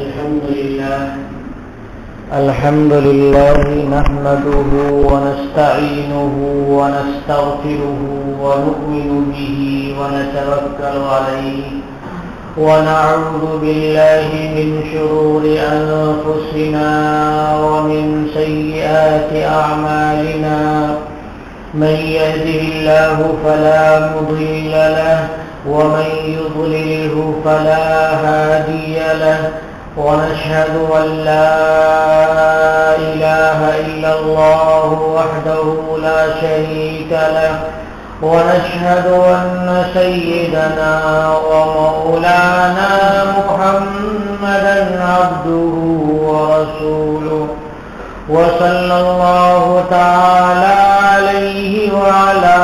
الحمد لله نحمده ونستعينه ونستغفره ونؤمن به ونتوكل عليه ونعوذ بالله من شرور أنفسنا ومن سيئات أعمالنا من يهده الله فلا مضل له ومن يضلله فلا هادي له ونشهد أن لا إله إلا الله وحده لا شريك له ونشهد أن سيدنا ومولانا محمدا عبده ورسوله وصلى الله تعالى عليه وعلى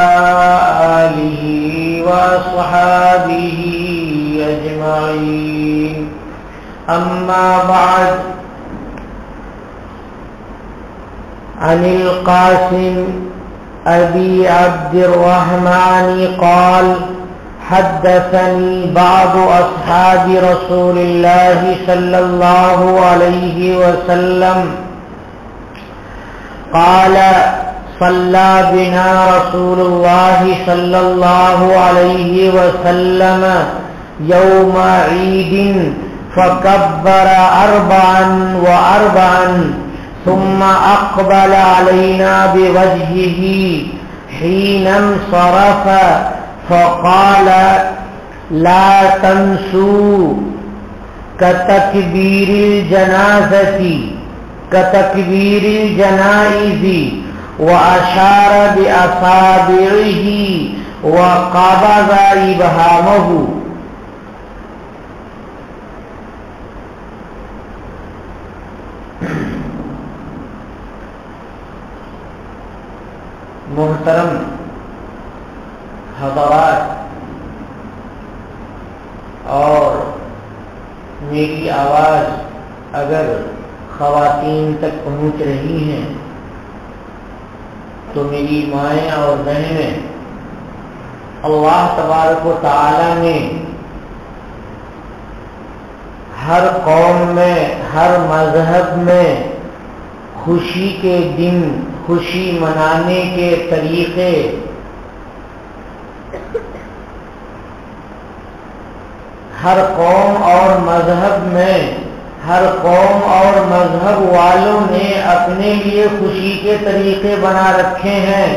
آله وأصحابه أجمعين أما بعد عن القاسم أبي عبد الرحمن قال حدثني بعض أصحاب رسول الله صلى الله عليه وسلم قال صلى بنا رسول الله صلى الله عليه وسلم يوم عيد فكبر 4 ثم أقبل علينا بوجهه حين انصرف فقال لا تنسوا كتكبير الجنائز وأشار بأصابعه وقبض إبهامه. محترم حضرات، اور میری آواز اگر خواتین تک پہنچ رہی ہیں تو میری مائیں اور بہنیں، اللہ تبارک و تعالی نے ہر قوم میں، ہر مذہب میں خوشی کے دن، خوشی منانے کے طریقے ہر قوم اور مذہب میں، ہر قوم اور مذہب والوں نے اپنے لیے خوشی کے طریقے بنا رکھے ہیں،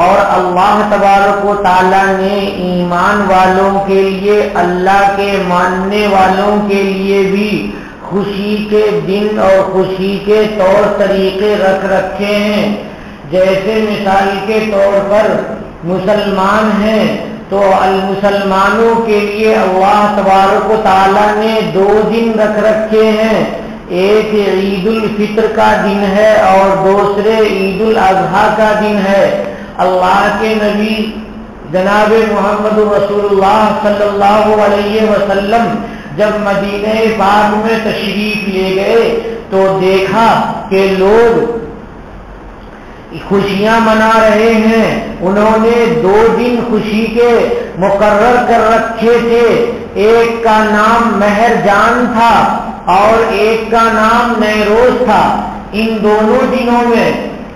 اور اللہ تبارک و تعالیٰ نے ایمان والوں کے لیے، اللہ کے ماننے والوں کے لیے بھی خوشی کے دن اور خوشی کے طور طریقے رکھ رکھے ہیں. جیسے مثال کے طور پر مسلمان ہیں تو المسلمانوں کے لیے اللہ تبارک و تعالیٰ نے 2 دن رکھ رکھے ہیں. ایک عید الفطر کا دن ہے اور دوسرے عید الاضحیٰ کا دن ہے. اللہ کے نبی جناب محمد رسول اللہ صلی اللہ علیہ وسلم جب مدینہ پاک میں تشریف لے گئے تو دیکھا کہ لوگ خوشیاں منا رہے ہیں. انہوں نے 2 دن خوشی کے مقرر کر رکھے تھے. ایک کا نام مہرجان تھا اور ایک کا نام نیروز تھا. ان دونوں دنوں میں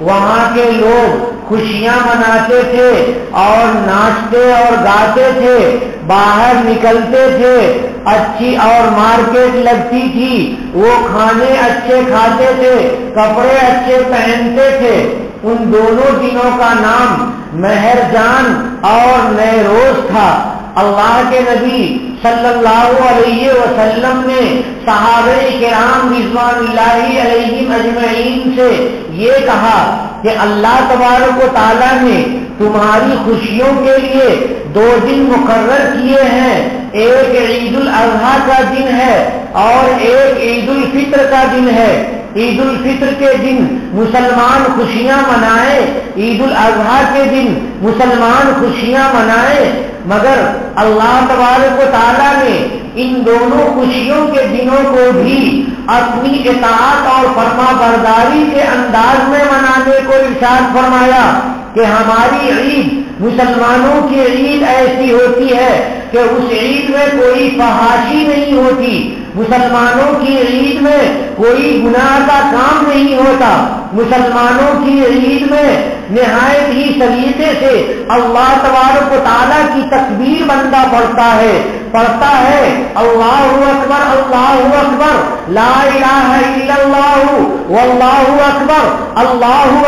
وہاں کے لوگ خوشیاں مناتے تھے اور ناچتے اور گاتے تھے، باہر نکلتے تھے، اچھی اور مارکیٹ لگتی تھی، وہ کھانے اچھے کھاتے تھے، کپڑے اچھے پہنتے تھے. ان دونوں دنوں کا نام مہرجان اور نیروز تھا. اللہ کے نبی صلی اللہ علیہ وسلم نے صحابہ کرام رضوان اللہ علیہم اجمعین سے یہ کہا کہ اللہ تبارک و تعالیٰ نے تمہاری خوشیوں کے لیے 2 دن مقرر کیے ہیں. ایک عید الاضحیٰ کا دن ہے اور ایک عید الفطر کا دن ہے. عید الفطر کے دن مسلمان خوشیاں منائے، عید الاضحیٰ کے دن مسلمان خوشیاں منائے، مگر اللہ تبارک و تعالیٰ نے ان دونوں خوشیوں کے دنوں کو بھی اپنی اطاعت اور فرما برداری کے انداز میں منانے کو ارشاد فرمایا کہ ہماری عید، مسلمانوں کی عید ایسی ہوتی ہے کہ اس عید میں کوئی فحاشی نہیں ہوتی، مسلمانوں کی عید میں کوئی گناہ کا کام نہیں ہوتا. مسلمانوں کی عید میں نہایت ہی سلیقے سے اللہ تبارک و تعالیٰ کی تکبیر بندہ پڑھتا ہے اللہ اکبر لا الہ الا اللہ واللہ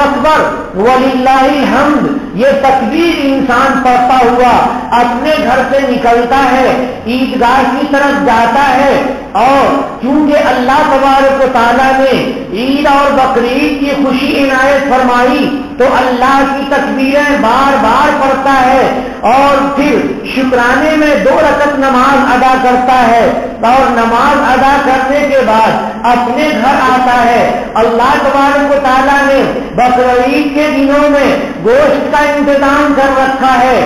اکبر وللہ الحمد. یہ تکبیر انسان پڑھتا ہوا اپنے گھر سے نکلتا ہے, عیدگاہ کی طرف جاتا ہے, اور چونکہ اللہ تبارک و تعالیٰ نے عید اور بقرعید کی خوشی عنایت فرمائی تو اللہ کی تکبیریں بار بار پڑھتا ہے, اور پھر شکرانے میں 2 رکعت نماز ادا کرتا ہے, اور نماز ادا کرنے کے بعد اپنے گھر آتا ہے. اللہ تبارک و تعالیٰ نے بقرعید کے دنوں میں گوشت کا انتظام کر رکھا ہے,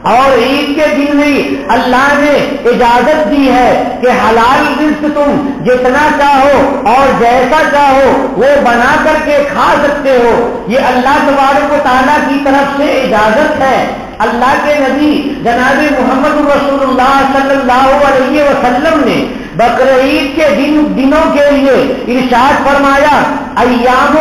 اور عید کے دن بھی اللہ نے اجازت دی ہے کہ حلال رزق تم جتنا چاہو اور جیسا چاہو وہ بنا کر کے کھا سکتے ہو. یہ اللہ تبارک و تعالیٰ کی طرف سے اجازت ہے. اللہ کے نبی جناب محمد رسول اللہ صلی اللہ علیہ وسلم نے بقرعید کے دنوں کے لیے ارشاد فرمایا ایام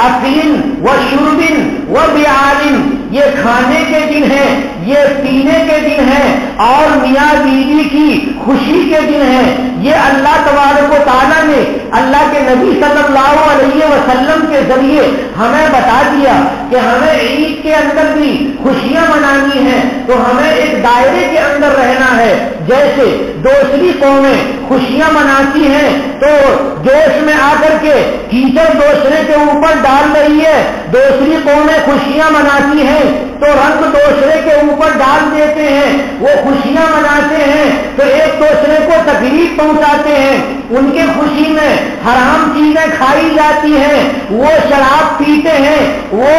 اکل و شرب و بیعال. یہ کھانے کے دن ہیں, یہ پینے کے دن ہیں, اور میاں بیوی کی خوشی کے دن ہیں. یہ اللہ تبارک و تعالیٰ نے اللہ کے نبی صلی اللہ علیہ وسلم کے ذریعے ہمیں بتا دیا کہ ہمیں عید کے اندر بھی خوشیاں منانی ہیں, تو ہمیں ایک دائرے کے اندر رہنا ہے. جیسے دوسری قومیں خوشیاں مناتی ہیں تو جوش میں آ کر کے کیچڑ دوسرے کے اوپر ڈال رہی ہے, دوسری قومیں خوشیاں مناتی ہیں تو رنگ دوسرے کے اوپر ڈال دیتے ہیں, وہ خوشیاں مناتے ہیں تو ایک دوسرے کو تکلیف پہنچاتے ہیں. ان کے خوشی میں حرام چیزیں کھائی جاتی ہیں, وہ شراب پیتے ہیں, وہ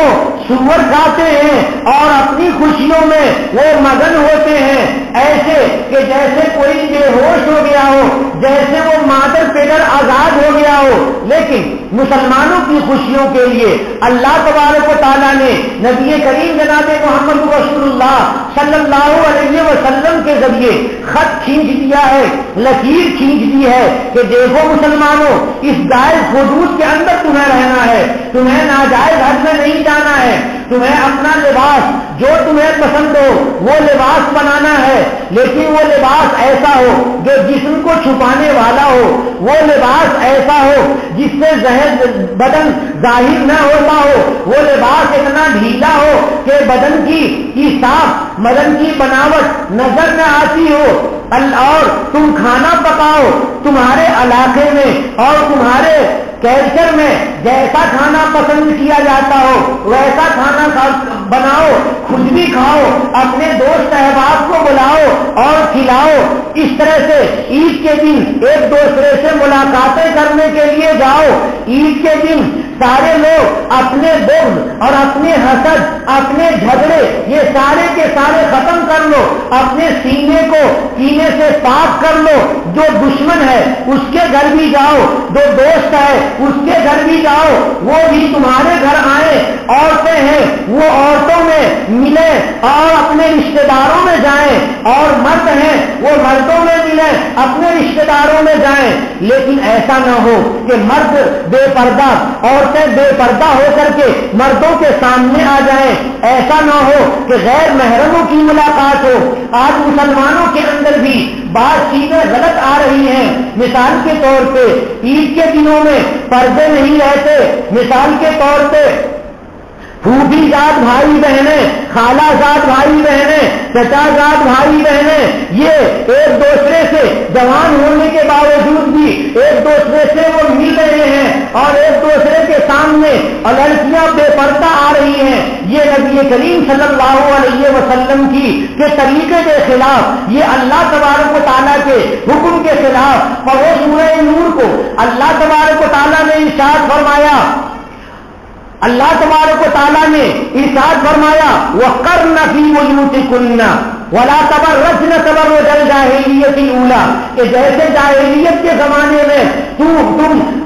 سور کھاتے ہیں, اور اپنی خوشیوں میں وہ مگن ہوتے ہیں, ایسے کہ جیسے کوئی بے ہوش ہو گیا ہو, جیسے وہ مادر پیڈر آزاد ہو گیا ہو. لیکن مسلمانوں کی خوشیوں کے لیے اللہ تبارک و تعالیٰ نے نبی کریم جناب محمد رسول اللہ صلی اللہ علیہ وسلم کے ذریعے خط کھینچ دیا ہے, لکیر کھینچ دی ہے کہ دیکھو مسلمانوں, اس جائز حدود کے اندر تمہیں رہنا ہے, تمہیں ناجائز حد میں نہیں جانا ہے, تمہیں اپنا لباس جو تمہیں پسند ہو وہ لباس بنانا ہے, لیکن وہ لباس ایسا ہو جو جسم کو چھپانے والا ہو, وہ لباس ایسا ہو جس سے بدن ظاہر نہ ہوتا ہو, وہ لباس اتنا ڈھیلا ہو کہ بدن کی صاف بدن کی بناوٹ نظر نہ آتی ہو, اور تم کھانا پکاؤ تمہارے علاقے میں اور تمہارے کلچر میں جیسا کھانا پسند کیا جاتا ہو ویسا کھانا بناؤ, خود بھی کھاؤ, اپنے دوست احباب کو بلاؤ اور کھلاؤ. اس طرح سے عید کے دن ایک دوسرے سے ملاقاتیں کرنے کے لیے جاؤ. عید کے دن سارے لوگ اپنے بغض اور اپنے حسد, اپنے جھگڑے, یہ سارے کے سارے ختم کر لو, اپنے سینے کو کینے سے پاک کر لو. جو دشمن ہے اس کے گھر بھی جاؤ, جو دوست ہے اس کے گھر بھی جاؤ, وہ بھی تمہارے گھر آئے. عورتیں ہیں وہ عورتوں میں ملیں اور اپنے رشتے داروں میں جائیں, اور مرد ہیں وہ مردوں میں ملیں اپنے رشتے داروں میں جائیں. لیکن ایسا نہ ہو کہ مرد بے پردہ, عورتیں بے پردہ ہو کر کے مردوں کے سامنے آ جائیں. ایسا نہ ہو کہ غیر محرموں کی ملاقات ہو. آج مسلمانوں کے اندر بھی بعض چیزیں غلط آ رہی ہیں. مثال کے طور پہ عید کے دنوں میں پردے نہیں رہتے. مثال کے طور پہ پھوپھی ذات بھائی بہنیں, خالہ ذات بھائی بہنیں, چچا ذات بھائی بہنیں, یہ ایک دوسرے سے جوان ہونے کے باوجود بھی ایک دوسرے سے وہ مل رہے ہیں اور ایک دوسرے کے سامنے, اور لڑکیاں بے پردہ آ رہی ہیں. یہ نبی کریم صلی اللہ علیہ وسلم کی کے طریقے کے خلاف, یہ اللہ تبارک و تعالیٰ کے حکم کے خلاف. اور وہ سورہ نور کو اللہ تبارک و تعالیٰ نے ارشاد فرمایا, اللہ تبارک و تعالیٰ نے ارشاد فرمایا وَقَرْنَ فِي بُيُوتِكُنَّ وَلَا تَبَرَّجْنَ تَبَرُّجَ الْجَاهِلِيَّةِ الْأُولَىٰ, کہ جیسے جاہلیت کے زمانے میں تم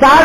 4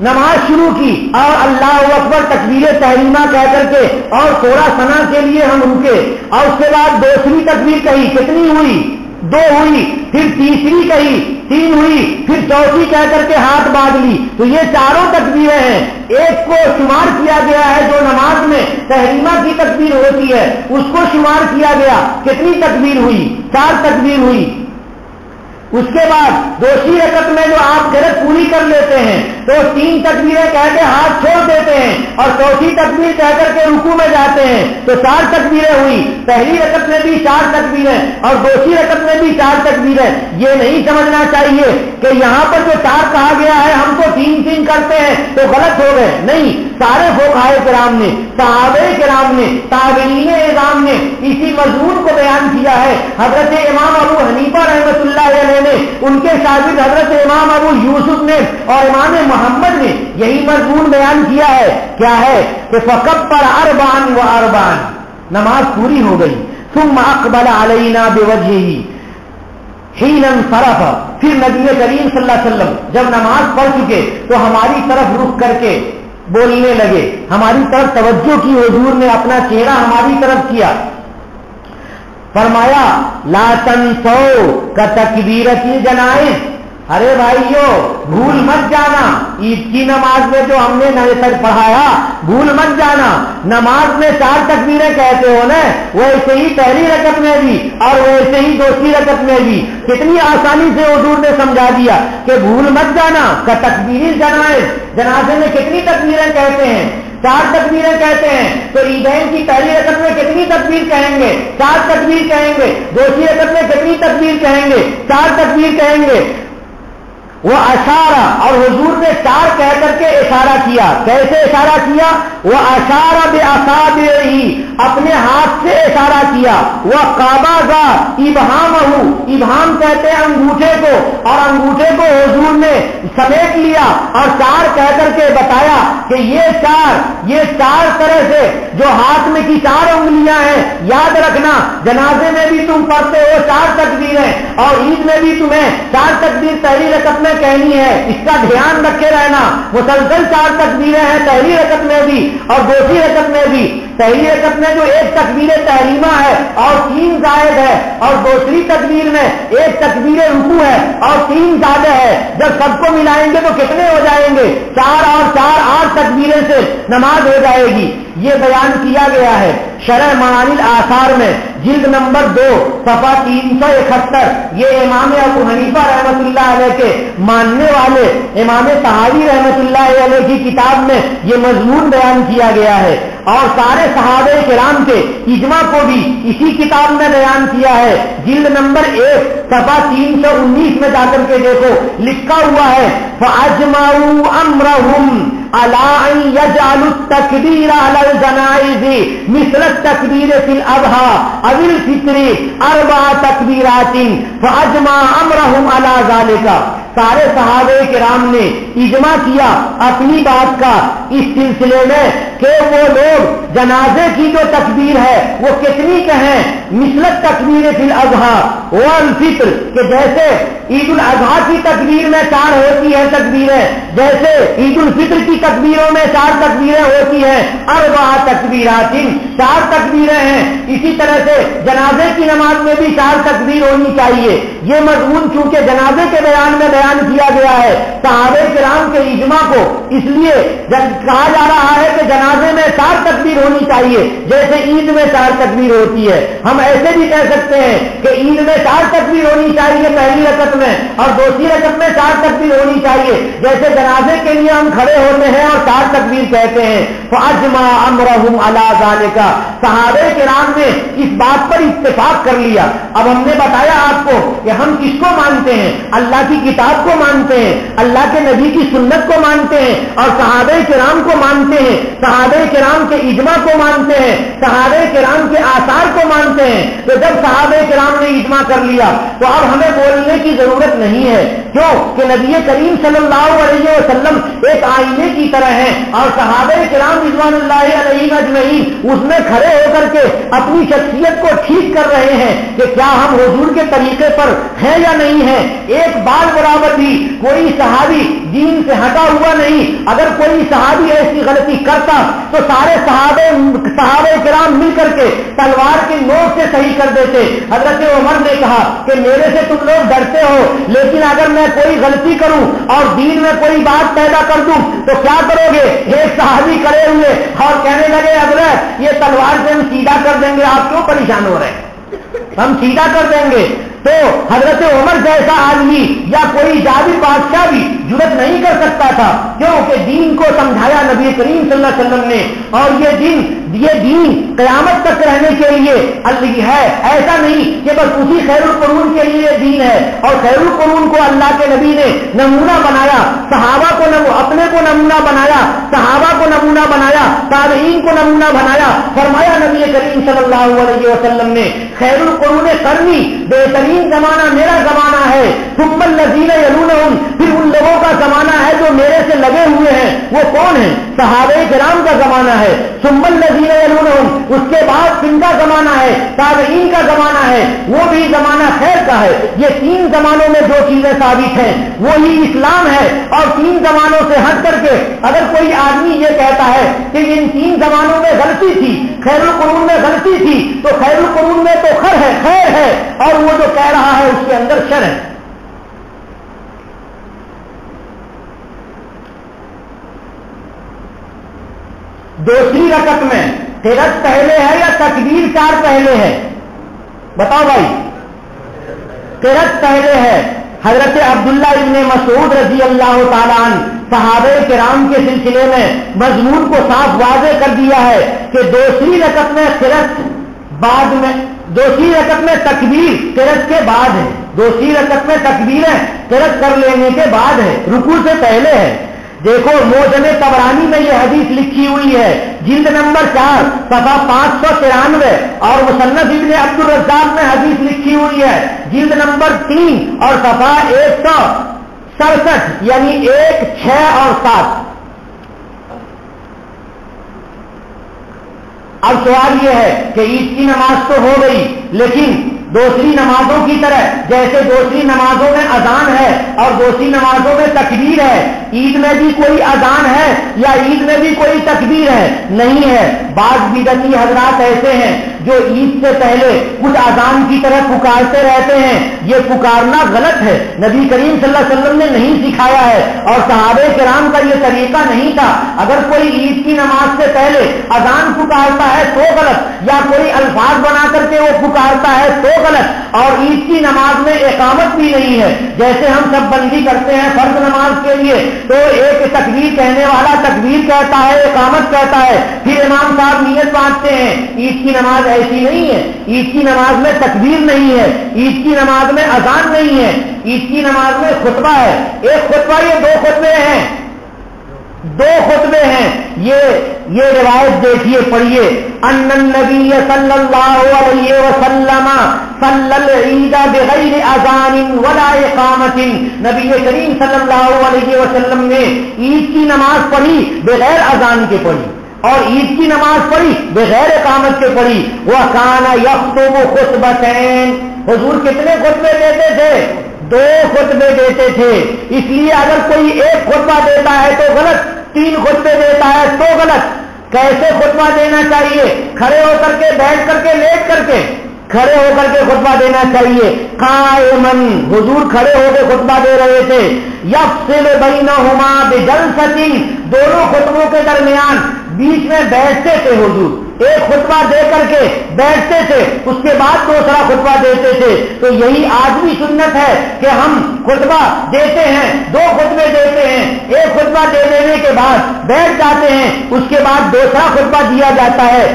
نماز شروع کی اور اللہ اکبر تکبیر تحریمہ کہہ کر کے اور تھوڑا ثنا کے لیے ہم رکے اور اس کے بعد دوسری تکبیر کہی، کتنی ہوئی؟ 2 ہوئی، پھر تیسری کہی 3 ہوئی، پھر چوتھی کہہ کر کے ہاتھ باندھ لی، تو یہ چاروں تکبیریں ہیں۔ ایک کو شمار کیا گیا ہے جو نماز میں تحریمہ کی تکبیر ہوتی ہے، اس کو شمار کیا گیا، کتنی تکبیر ہوئی؟ 4 تکبیر ہوئی۔ اس کے بعد دوسری رکعت میں جو آپ غلط پوری کر لیتے ہیں تو 3 تکبیریں کہہ کے ہاتھ چھوڑ دیتے ہیں اور چوتھی تکبیر کہہ کر کے رکوع میں جاتے ہیں تو 4 تکبیریں ہوئی۔ پہلی رکعت میں بھی 4 تکبیریں اور دوسری رکعت میں بھی 4 تکبیریں۔ یہ نہیں سمجھنا چاہیے کہ یہاں پر جو 4 کہا گیا ہے ہم تو 3 کرتے ہیں تو غلط ہو گئے، نہیں، سارے فقہائے کرام نے، صحابہ کرام نے، تابعین اعظام نے اسی مضمون کو بیان کیا ہے۔ حضرت امام ابو حنیفہ رحمۃ اللہ علیہ نے، ان کے شاگرد حضرت امام ابو یوسف نے اور امام محمد نے یہی مضمون بیان کیا ہے۔ کیا ہے کہ فکبر اربعا و اربعا، نماز پوری ہو گئی، ثم اقبل علینا بوجہہ حین انصرف، پھر نبی کریم صلی اللہ علیہ وسلم جب نماز پڑھ چکے تو ہماری طرف رخ کر کے بولنے لگے، ہماری طرف توجہ کی، حضور نے اپنا چہرہ ہماری طرف کیا، فرمایا لا تنسوا کتکبیرۃ الجنائز، ارے بھائیو بھول مت جانا، عید کی نماز میں جو ہم نے تک پڑھایا بھول مت جانا، نماز میں 4 تکبیریں کہتے ہو نا، ویسے ہی پہلی رکعت میں بھی اور ویسے ہی دوسری رکعت میں بھی، کتنی آسانی سے حضور نے سمجھا دیا کہ بھول مت جانا کتکبیر الجنائز، جنازے میں کتنی تکبیریں کہتے ہیں؟ 4 تکبیریں کہتے ہیں، تو عیدین کی پہلی رکعت میں کتنی تکبیر کہیں گے؟ 4 تکبیر کہیں گے، دوسری رکعت میں کتنی تکبیر کہیں گے؟ 4 تکبیر کہیں گے۔ وہ اشارہ، اور حضور نے 4 کہہ کر کے اشارہ کیا، کیسے اشارہ کیا؟ وہ اشارہ باصابعہ، اپنے ہاتھ سے اشارہ کیا، وہ قبض ابہامہ، ابہام کہتے ہیں انگوٹھے کو، اور انگوٹھے کو حضور نے سمیٹ لیا اور 4 کہہ کر کے بتایا کہ یہ 4 طرح سے جو ہاتھ میں کی 4 انگلیاں ہیں، یاد رکھنا جنازے میں بھی تم پڑھتے ہو 4 تکبیریں اور عید میں بھی تمہیں 4 تکبیر پہلی رکعت میں کہنی ہے، اس کا دھیان رکھے رہنا، مسلسل 4 تکبیریں ہیں پہلی رکعت میں بھی اور دوسری رکعت میں بھی۔ پہلی رکعت میں جو 1 تکبیر تحریمہ ہے اور 3 زائد ہے، اور دوسری تکبیر میں 1 تکبیر رکوع ہے اور 3 زیادہ ہے، جب سب کو ملائیں گے تو کتنے ہو جائیں گے؟ 4 اور 4 8 تکبیریں سے نماز ہو جائے گی۔ یہ بیان کیا گیا ہے شرح معانی الاثار میں جلد نمبر 2 صفحہ 371، یہ امام ابو حنیفہ رحمۃ اللہ علیہ کے ماننے والے امام طحاوی رحمۃ اللہ علیہ کی کتاب میں یہ مضمون بیان کیا گیا ہے، اور سارے صحابہ کرام کے اجماع کو بھی اسی کتاب میں بیان کیا ہے، جلد نمبر 1 صفحہ 319 میں جا کر کے دیکھو، لکھا ہوا ہے فَأَجْمَعُوا أَمْرَهُمْ عَلَىٰ أَن يَجْعَلُوا التَّكْبِيرَ عَلَى الْجَنَائِزِ مِثْلَ التَّكْبِيرِ فِي الْأَضْحَىٰ أَوِ الْفِطْرِ 4 تکبیرات فَأَجْمَعَ أَمْرَهُمْ عَلَىٰ ذَلِكَ، سارے صحابہ کرام نے اجماع کیا اپنی بات کا اس سلسلے میں کہ وہ لوگ جنازے کی جو تکبیر ہے وہ کتنی کہیں؟ مثل تکبیر فی الاضحیٰ والفطر، کہ جیسے عید الاضحیٰ کی تکبیر میں 4 ہوتی ہیں تکبیریں، جیسے عید الفطر کی تکبیروں میں 4 تکبیریں ہوتی ہیں، 4 تکبیرات 4 تکبیریں ہیں، اسی طرح سے جنازے کی نماز میں بھی 4 تکبیر ہونی چاہیے۔ یہ مضمون چونکہ جنازے کے بیان میں بیان کیا گیا ہے صحابہ کرام کے اجماع کو، اس لیے کہا جا رہا ہے کہ جنازے میں 4 تکبیر ہونی چاہیے جیسے عید میں 4 تکبیر ہوتی ہے۔ ہم ایسے بھی کہہ سکتے ہیں کہ عید میں 4 تکبیر ہونی چاہیے پہلی رکعت میں اور دوسری رکعت میں 4 تکبیر ہونی چاہیے، جیسے جنازے کے لیے ہم کھڑے ہوتے ہیں اور 4 تکبیر کہتے ہیں۔ فَأَجْمَعَ أَمْرَهُمْ عَلَىٰ ذَلِكَ، صحابہ کرام نے اس بات پر اتفاق کر لیا۔ اب ہم نے بتایا آپ کو کہ ہم کس کو مانتے ہیں؟ اللہ کی کتاب کو مانتے ہیں، اللہ کے نبی کی سنت کو مانتے ہیں اور صحابہ کرام کو مانتے ہیں، صحابہ کرام کے اجماع کو مانتے ہیں، صحابہ کرام کے آثار کو مانتے ہیں۔ تو جب صحابہ کرام نے اجماع کر لیا تو اب ہمیں بولنے کی ضرورت نہیں ہے، کیوں کہ نبی کریم صلی اللہ علیہ وسلم ایک آئینے کی طرح ہیں، اور صحابہ کرام رضوان اللہ علیہم اجمعین اس میں کھڑے ہو کر کے اپنی شخصیت کو ٹھیک کر رہے ہیں کہ کیا ہم حضور کے طریقے پر ہیں یا نہیں ہیں۔ ایک بال برابر بھی کوئی صحابی دین سے ہٹا ہوا نہیں۔ اگر کوئی صحابی ایسی غلطی کرتا تو سارے صحابہ کرام مل کر کے تلوار کی نوک سے صحیح کر دیتے۔ حضرت عمر نے کہا کہ میرے سے تم لوگ ڈرتے ہو، لیکن اگر میں کوئی غلطی کروں اور دین میں کوئی بات پیدا کر دوں تو کیا کرو گے؟ ایک صحابی کھڑے ہوئے اور کہنے لگے حضرت یہ تلوار سے ہم سیدھا کر دیں گے، آپ کیوں پریشان ہو رہے ہیں، ہم سیدھا کر دیں گے۔ تو حضرت عمر جیسا آدمی یا کوئی جابر بادشاہ بھی جرأت نہیں کر سکتا تھا، کیونکہ دین کو سمجھایا نبی کریم صلی اللہ علیہ وسلم نے، اور یہ دین قیامت تک رہنے کے لیے اللہ ہے، ایسا نہیں کہ بس اسی خیر القرون کے لیے دین ہے۔ اور خیر القرون کو اللہ کے نبی نے نمونہ بنایا، صحابہ کو اپنے کو نمونہ بنایا، صحابہ کو نمونہ بنایا، تابعین کو نمونہ بنایا۔ فرمایا نبی کریم صلی اللہ علیہ وسلم نے خیر القرون قرنی، بہترین زمانہ میرا زمانہ ہے، ثم الذین یلونہم، پھر ان لوگوں کا زمانہ ہے جو میرے سے لگے ہوئے ہیں۔ وہ کون ہیں؟ صحابہ کرام کا زمانہ ہے۔ ثم الذین یلونہم، اس کے بعد کن کا زمانہ ہے؟ تابعین کا زمانہ ہے، وہ بھی زمانہ خیر کا ہے۔ یہ تین زمانوں میں جو چیزیں ثابت ہیں وہی اسلام ہے۔ اور تین زمانوں سے ہٹ کر کے اگر کوئی آدمی یہ کہتا ہے کہ ان تین زمانوں میں غلطی تھی، خیر القرون میں غلطی تھی، تو خیر القرون میں تو خیر ہے، اور وہ جو کہہ رہا ہے اس کے اندر شر ہے۔ دوسری رکعت میں قرأت پہلے ہے یا تکبیر 4 پہلے ہے؟ بتاؤ بھائی، قرأت پہلے ہے۔ حضرت عبداللہ ابن مسعود رضی اللہ تعالیٰ عنہ صحابہ کرام کے سلسلے میں مضمون کو صاف واضح کر دیا ہے کہ دوسری رکعت میں قرأت بعد میں، دوسری رکعت میں تکبیر قرأت کے بعد ہے، دوسری رکعت میں تکبیریں قرأت کر لینے کے بعد ہے، رکوع سے پہلے ہے۔ دیکھو موجم طبرانی میں یہ حدیث لکھی ہوئی ہے، جلد نمبر 4 صفحہ 593، اور مصنف ابن عبد الرزاق میں حدیث لکھی ہوئی ہے، جلد نمبر 3 اور صفحہ 167، یعنی 1، 6 اور 7۔ اب سوال یہ ہے کہ عید کی نماز تو ہو گئی، لیکن دوسری نمازوں کی طرح جیسے دوسری نمازوں میں اذان ہے اور دوسری نمازوں میں تکبیر ہے، عید میں بھی کوئی اذان ہے یا عید میں بھی کوئی تکبیر ہے؟ نہیں ہے۔ بعض بدعتی حضرات ایسے ہیں جو عید سے پہلے کچھ اذان کی طرح پکارتے رہتے ہیں، یہ پکارنا غلط ہے، نبی کریم صلی اللہ علیہ وسلم نے نہیں سکھایا ہے، اور صحابہ کرام کا یہ طریقہ نہیں تھا۔ اگر کوئی عید کی نماز سے پہلے اذان پکارتا ہے تو غلط، یا کوئی الفاظ بنا کر کے وہ پکارتا ہے تو غلط، اور عید کی نماز میں اقامت بھی نہیں ہے۔ جیسے ہم سب بندی کرتے ہیں فرض نماز کے لیے، تو ایک تکبیر کہنے والا تکبیر کہتا ہے، اقامت کہتا ہے، پھر امام صاحب نیت باندھتے ہیں۔ عید کی نماز ایسی نہیں ہے، عید کی نماز میں تکبیر نہیں ہے، عید کی نماز میں اذان نہیں ہے، عید کی نماز میں خطبہ ہے۔ ایک خطبہ، یہ 2 خطبے ہیں، 2 خطبے ہیں۔ یہ روایت دیکھیے، پڑھیے، ان النبی صلی اللہ علیہ وسلم صلی العید بغیر اذان ولا اقامت، نبی کریم صلی اللہ علیہ وسلم نے عید کی نماز پڑھی بغیر اذان کے پڑھی، اور عید کی نماز پڑھی بغیر اقامت کے پڑھی۔ وَكَانَ يَخْطُبُ خُطْبَتَيْن، حضور کتنے خطبے دیتے تھے؟ 2 خطبے دیتے تھے۔ اس لیے اگر کوئی ایک خطبہ دیتا ہے تو غلط، 3 خطبے دیتا ہے تو غلط۔ کیسے خطبہ دینا چاہیے؟ کھڑے ہو کر کے، بیٹھ کر کے، لیٹ کر کے؟ کھڑے ہو کر کے خطبہ دینا چاہیے۔ قائمن، حضور کھڑے ہو کے خطبہ دے رہے تھے۔ یفصل بینہما بجلسۃ، دونوں خطبوں کے درمیان بیچ میں بیٹھتے تھے حضور، ایک خطبہ دے کر کے بیٹھتے تھے، اس کے بعد دوسرا خطبہ دیتے تھے۔ تو یہی آج بھی سنت ہے کہ ہم خطبہ دیتے ہیں، 2 خطبے دیتے ہیں، ایک خطبہ دے دینے کے بعد بیٹھ جاتے ہیں، اس کے بعد دوسرا خطبہ دیا جاتا ہے۔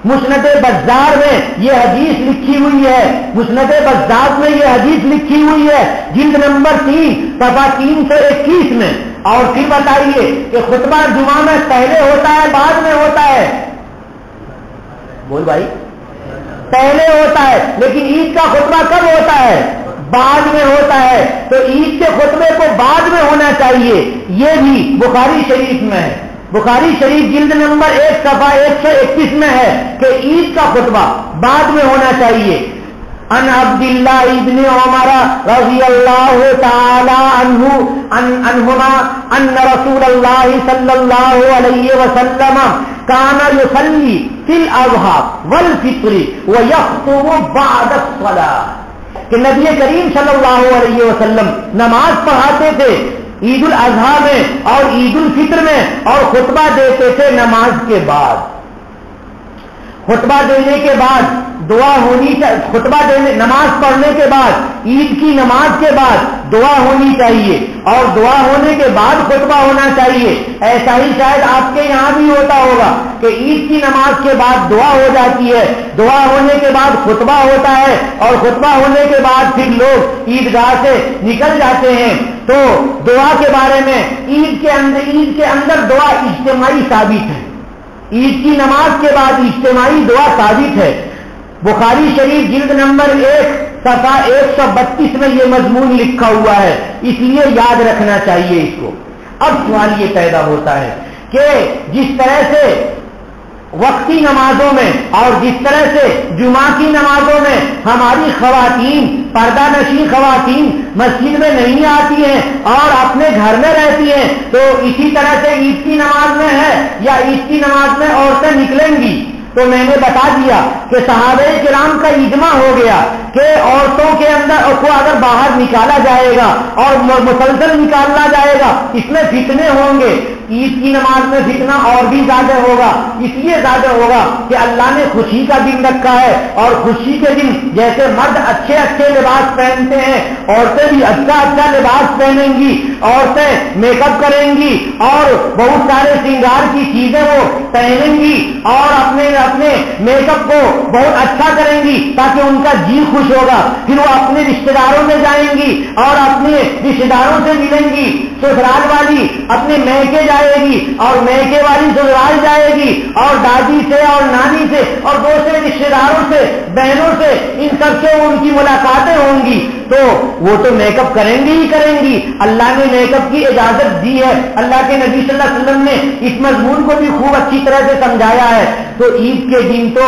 مسند بزار میں یہ حدیث لکھی ہوئی ہے، مسند بزار میں یہ حدیث لکھی ہوئی ہے، جلد نمبر 3 صفحہ 321 میں۔ اور پھر بتائیے کہ خطبہ جمعہ میں پہلے ہوتا ہے بعد میں ہوتا ہے؟ بول بھائی، پہلے ہوتا ہے، لیکن عید کا خطبہ کب ہوتا ہے؟ بعد میں ہوتا ہے تو عید کے خطبے کو بعد میں ہونا چاہیے. یہ بھی بخاری شریف میں ہے. بخاری شریف جلد نمبر 1 صفحہ 131 میں ہے کہ عید کا خطبہ بعد میں ہونا چاہیے. ان عبداللہ ابن عمر رضی اللہ تعالی عنہما ان رسول اللہ صلی اللہ علیہ وسلم کان یصلی فی الاضحیٰ والفطر ویخطب بعد الصلاۃ کہ نبی کریم صلی اللہ علیہ وسلم نماز پڑھاتے تھے عید الاضحیٰ میں اور عید الفطر میں اور خطبہ دیتے تھے نماز کے بعد. خطبہ دینے کے بعد دعا ہونی چاہیے. خطبہ دینے نماز پڑھنے کے بعد عید کی نماز کے بعد دعا ہونی چاہیے اور دعا ہونے کے بعد خطبہ ہونا چاہیے. ایسا ہی شاید آپ کے یہاں بھی ہوتا ہوگا کہ عید کی نماز کے بعد دعا ہو جاتی ہے, دعا ہونے کے بعد خطبہ ہوتا ہے اور خطبہ ہونے کے بعد پھر لوگ عیدگاہ سے نکل جاتے ہیں. تو دعا کے بارے میں عید کے اندر دعا اجتماعی ثابت ہے. عید کی نماز کے بعد اجتماعی دعا ثابت ہے. بخاری شریف جلد نمبر 1 صفحہ 132 میں یہ مضمون لکھا ہوا ہے, اس لیے یاد رکھنا چاہیے اس کو. اب سوال یہ پیدا ہوتا ہے کہ جس طرح سے وقتی نمازوں میں اور جس طرح سے جمعہ کی نمازوں میں ہماری خواتین پردہ نشین خواتین مسجد میں نہیں آتی ہیں اور اپنے گھر میں رہتی ہیں, تو اسی طرح سے عید کی نماز میں ہے یا عید کی نماز میں عورتیں نکلیں گی. تو میں نے بتا دیا کہ صحابہ کرام کا اجماع ہو گیا کہ عورتوں کے اندر کو اگر باہر نکالا جائے گا اور مسلسل نکالنا جائے گا اس میں فتنے ہوں گے. عید کی نماز میں فتنہ اور بھی زیادہ ہوگا, اس لیے زیادہ ہوگا کہ اللہ نے خوشی کا دن رکھا ہے اور خوشی کے دن جیسے مرد اچھے اچھے لباس پہنتے ہیں عورتیں بھی اچھا اچھا لباس پہنیں گی, عورتیں میک اپ کریں گی اور بہت سارے سنگار کی چیزیں وہ پہنیں گی اور اپنے میک اپ کو بہت اچھا کریں گی تاکہ ان کا جی خوش ہوگا. پھر وہ اپنے رشتے داروں میں جائیں گی اور اپنے رشتے داروں سے ملیں گی. سسرال والی اپنے میکے جائے گی اور میکے والی سسرال جائے گی اور دادی سے اور نانی سے اور دوسرے رشتے داروں سے بہنوں سے ان سب سے ان کی ملاقاتیں ہوں گی. تو وہ تو میک اپ کریں گی ہی کریں گی. اللہ نے میک اپ کی اجازت دی ہے, اللہ کے نبی صلی اللہ علیہ وسلم نے اس مضمون کو بھی خوب اچھی طرح سے سمجھایا ہے. تو عید کے دن تو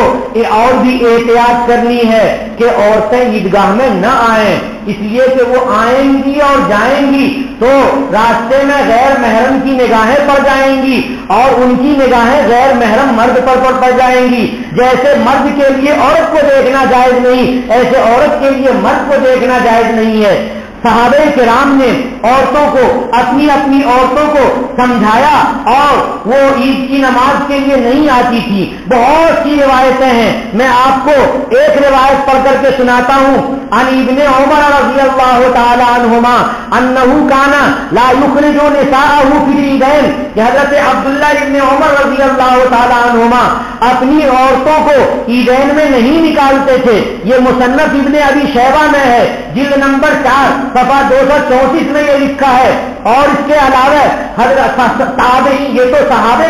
اور بھی احتیاط کرنی ہے کہ عورتیں عیدگاہ میں نہ آئیں, اس لیے کہ وہ آئیں گی اور جائیں گی تو راستے میں غیر محرم کی نگاہیں پڑ جائیں گی اور ان کی نگاہیں غیر محرم مرد پر پڑ جائیں گی. جیسے مرد کے لیے عورت کو دیکھنا جائز نہیں ایسے عورت کے لیے مرد کو دیکھنا جائز نہیں ہے. صحابہ کرام نے عورتوں کو اپنی عورتوں کو سمجھایا اور وہ عید کی نماز کے لیے نہیں آتی تھی. بہت سی روایتیں ہیں, میں آپ کو ایک روایت پڑھ کر کے سناتا ہوں. عن ابن عمر رضی اللہ تعالی عنہما انہ کان لا یخرج نساءه فی العیدین, کہ حضرت عبداللہ ابن عمر رضی اللہ تعالی عنہما اپنی عورتوں کو عیدین میں نہیں نکالتے تھے. یہ مصنف ابن ابی شیبہ میں ہے جلد نمبر 4 صفحہ 234 میں یہ لکھا ہے. اور اس کے علاوہ حضرت تابعین, یہ تو صحابہ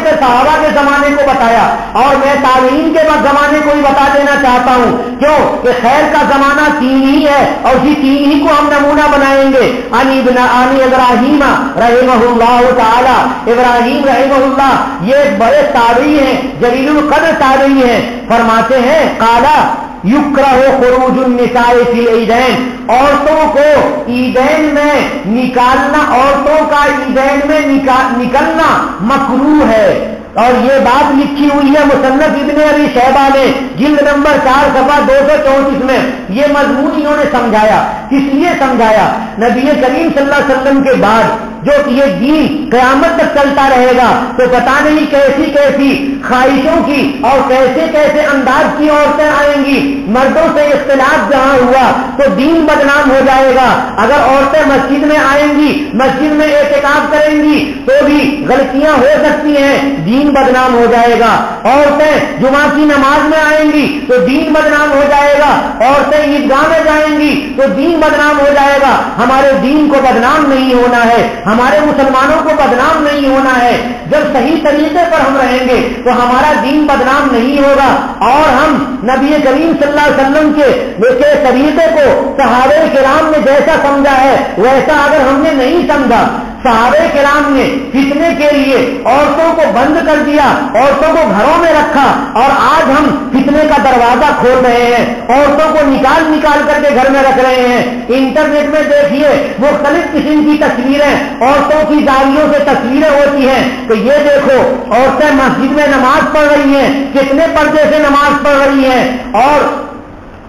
کے زمانے کو بتایا اور میں تابعین کے زمانے کو ہی بتا دینا چاہتا ہوں, کیوں کہ خیر کا زمانہ 3 ہی ہے اور اسی 3 ہی کو ہم نمونہ بنائیں گے. عن ابراہیم رحمہ اللہ تعالی, ابراہیم رحمہ اللہ یہ ایک بڑے تابعی ہیں, جلیل القدر تابعی ہیں. فرماتے ہیں قالا یکرہ خروج النساء فی العیدین, عورتوں کو عیدین میں نکالنا, عورتوں کا عیدین میں نکلنا مکروہ ہے. اور یہ بات لکھی ہوئی ہے مصنف ابن ابی شیبہ نے جلد نمبر 4 صفحہ 234 میں. یہ مضمون انہوں نے سمجھایا, اس لیے سمجھایا نبی کریم صلی اللہ علیہ وسلم کے بعد جو یہ دین قیامت تک چلتا رہے گا تو پتہ نہیں کیسی کیسی خواہشوں کی اور کیسے کیسے انداز کی عورتیں آئیں گی. مردوں سے اختلاف جہاں ہوا تو دین بدنام ہو جائے گا. اگر عورتیں مسجد میں آئیں گی, مسجد میں اعتکاف کریں گی تو بھی غلطیاں ہو سکتی ہیں, دین بدنام ہو جائے گا. عورتیں جمعہ کی نماز میں آئیں گی تو دین بدنام ہو جائے گا. عورتیں عیدگاہ میں جائیں گی تو دین بدنام ہو جائے گا. ہمارے دین کو بدنام نہیں ہونا ہے, ہمارے مسلمانوں کو بدنام نہیں ہونا ہے. جب صحیح طریقے پر ہم رہیں گے تو ہمارا دین بدنام نہیں ہوگا، اور ہم نبی کریم صلی اللہ علیہ وسلم کے طریقے کو صحابہ کرام نے جیسا سمجھا ہے ویسا اگر ہم نے نہیں سمجھا، صحابہ کرام نے فتنے کے لیے عورتوں کو بند کر دیا، عورتوں کو گھروں میں رکھا، اور آج ہم فتنے کا دروازہ کھول رہے ہیں، عورتوں کو نکال کر کے گھر میں رکھ رہے ہیں۔ انٹرنیٹ میں دیکھیے مختلف قسم کی تصویریں، عورتوں کی داڑھیوں سے تصویریں ہوتی ہیں، تو یہ دیکھو عورتیں مسجد میں نماز پڑھ رہی ہیں، کتنے پردے سے نماز پڑھ رہی ہیں، اور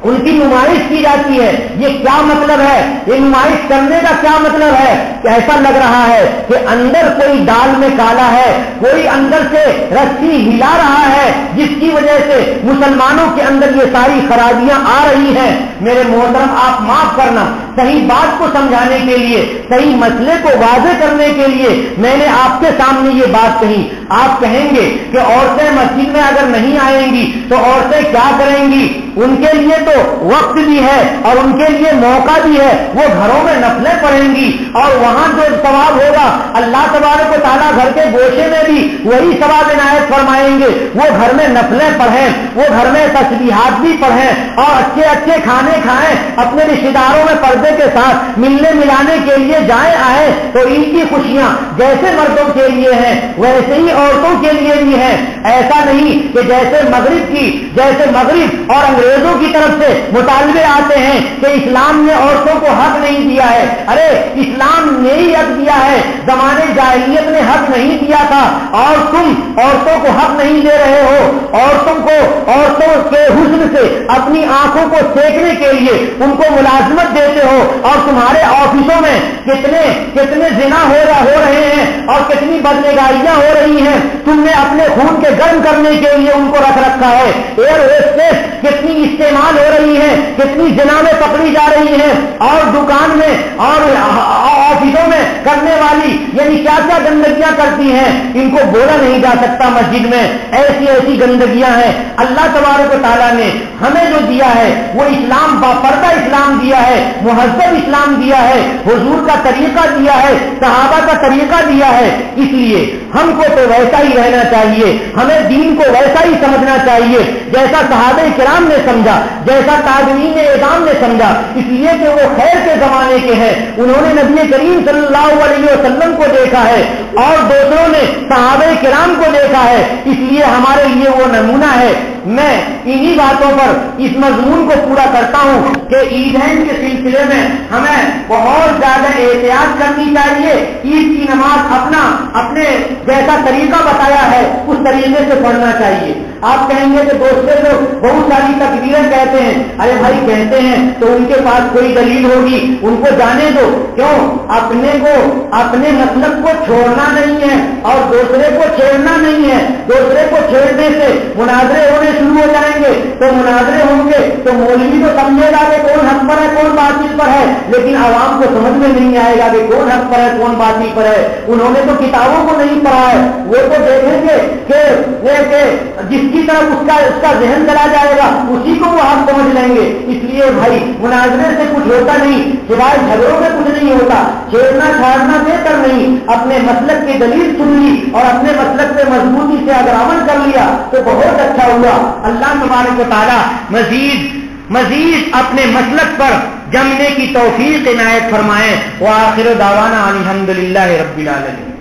ان کی نمائش کی جاتی ہے۔ یہ کیا مطلب ہے؟ یہ نمائش کرنے کا کیا مطلب ہے؟ کہ ایسا لگ رہا ہے کہ اندر کوئی دال میں کالا ہے، کوئی اندر سے رسی ہلا رہا ہے، جس کی وجہ سے مسلمانوں کے اندر یہ ساری خرابیاں آ رہی ہیں۔ میرے محترم آپ معاف کرنا، صحیح بات کو سمجھانے کے لیے، صحیح مسئلے کو واضح کرنے کے لیے میں نے آپ کے سامنے یہ بات کہی۔ آپ کہیں گے کہ عورتیں مسجد میں اگر نہیں آئیں گی تو عورتیں کیا کریں گی؟ ان کے لیے تو وقت بھی ہے اور ان کے لیے موقع بھی ہے، وہ گھروں میں نفلیں پڑھیں گی، اور وہاں جو ثواب ہوگا اللہ تبارک و تعالیٰ گھر کے گوشے میں بھی وہی ثواب عنایت فرمائیں گے۔ وہ گھر میں نفلیں پڑھیں، وہ گھر میں تسبیحات بھی پڑھیں، اور اچھے اچھے کھانے کھائیں، اپنے رشتے داروں میں پردے کے ساتھ ملنے ملانے کے لیے جائیں آئیں، تو ان کی خوشیاں جیسے مردوں کے لیے ہیں ویسے ہی عورتوں کے لیے بھی ہیں۔ ایسا نہیں کہ جیسے مغرب اور انگریزوں کی طرف سے مطالبے آتے ہیں کہ اسلام نے عورتوں کو حق نہیں دیا ہے۔ ارے اسلام نے ہی حق دیا ہے، زمانے جاہلیت نے حق نہیں دیا تھا، اور تم عورتوں کو حق نہیں دے رہے ہو۔ عورتوں کے حسن سے اپنی آنکھوں کو سینکنے کے لیے ان کو ملازمت دیتے ہو، اور تمہارے آفسوں میں کتنے زنا ہو رہے ہیں اور کتنی بدنگاہیاں ہو رہی ہیں، تم نے اپنے خون کے گرم کرنے کے لیے ان کو رکھ رکھا ہے۔ ایئر ہوسٹس کتنی استعمال ہو رہی ہے، کتنی زنا میں پکڑی جا رہی ہیں، اور دکان میں اور آفسوں میں کرنے والی یعنی کیا کیا گندگیاں کرتی ہیں، ان کو بولا نہیں جا سکتا مسجد میں، ایسی گندگیاں ہیں۔ اللہ تبارک و تعالیٰ نے ہمیں جو دیا ہے وہ اسلام، باپردہ اسلام دیا ہے، مہذب اسلام دیا ہے، حضور کا طریقہ دیا ہے، صحابہ کا طریقہ دیا ہے۔ اس لیے ہم کو تو ویسا ہی رہنا چاہیے، ہمیں دین کو ویسا ہی سمجھنا چاہیے جیسا صحابہ کرام نے سمجھا، جیسا تابعین اعظام نے سمجھا، اس لیے کہ وہ خیر کے زمانے کے ہیں، انہوں نے نبی کریم صلی اللہ علیہ وسلم کو دیکھا ہے، اور دوسروں نے صحابہ کرام کو دیکھا ہے، اس لیے ہمارے لیے وہ نمونہ ہے۔ میں انہی باتوں پر اس مضمون کو پورا کرتا ہوں کہ عیدین کے سلسلے میں ہمیں بہت زیادہ احتیاط کرنی چاہیے۔ عید کی نماز اپنے جیسا طریقہ بتایا ہے اس طریقے سے پڑھنا چاہیے۔ آپ کہیں گے کہ دوسرے لوگ بہت ساری تکبیریں کہتے ہیں، ارے بھائی کہتے ہیں تو ان کے پاس کوئی دلیل ہوگی، ان کو جانے دو۔ کیوں؟ اپنے مطلب کو چھوڑنا نہیں ہے اور دوسرے کو چھیڑنا نہیں ہے۔ دوسرے کو چھیڑنے سے مناظرے ہونے شروع ہو جائیں گے، تو مناظرے ہوں گے تو مولوی تو سمجھے گا کہ کون حق پر ہے کون باطل پر ہے، لیکن عوام کو سمجھ میں نہیں آئے گا کہ کون حق پر ہے کون باطل پر ہے۔ انہوں نے تو کتابوں کو نہیں پڑھا ہے، وہ تو دیکھیں گے کہ جس کی طرف اس کا ذہن چلا جائے گا اسی کو وہ حق سمجھ لیں گے۔ اس لیے بھائی مناظرے سے کچھ ہوتا نہیں، سوائے جھگڑوں میں کچھ نہیں ہوتا۔ چھیڑنا چھاڑنا بہتر نہیں، اپنے مسلک کی دلیل سن لی اور اپنے مسلک سے مضبوطی سے اگر عمل کر لیا تو بہت اچھا ہوا۔ اللہ تبارک و تعالیٰ مزید اپنے مسلک پر جمنے کی توفیق عنایت فرمائے۔ وآخر دعوانا الحمدللہ رب العالمین۔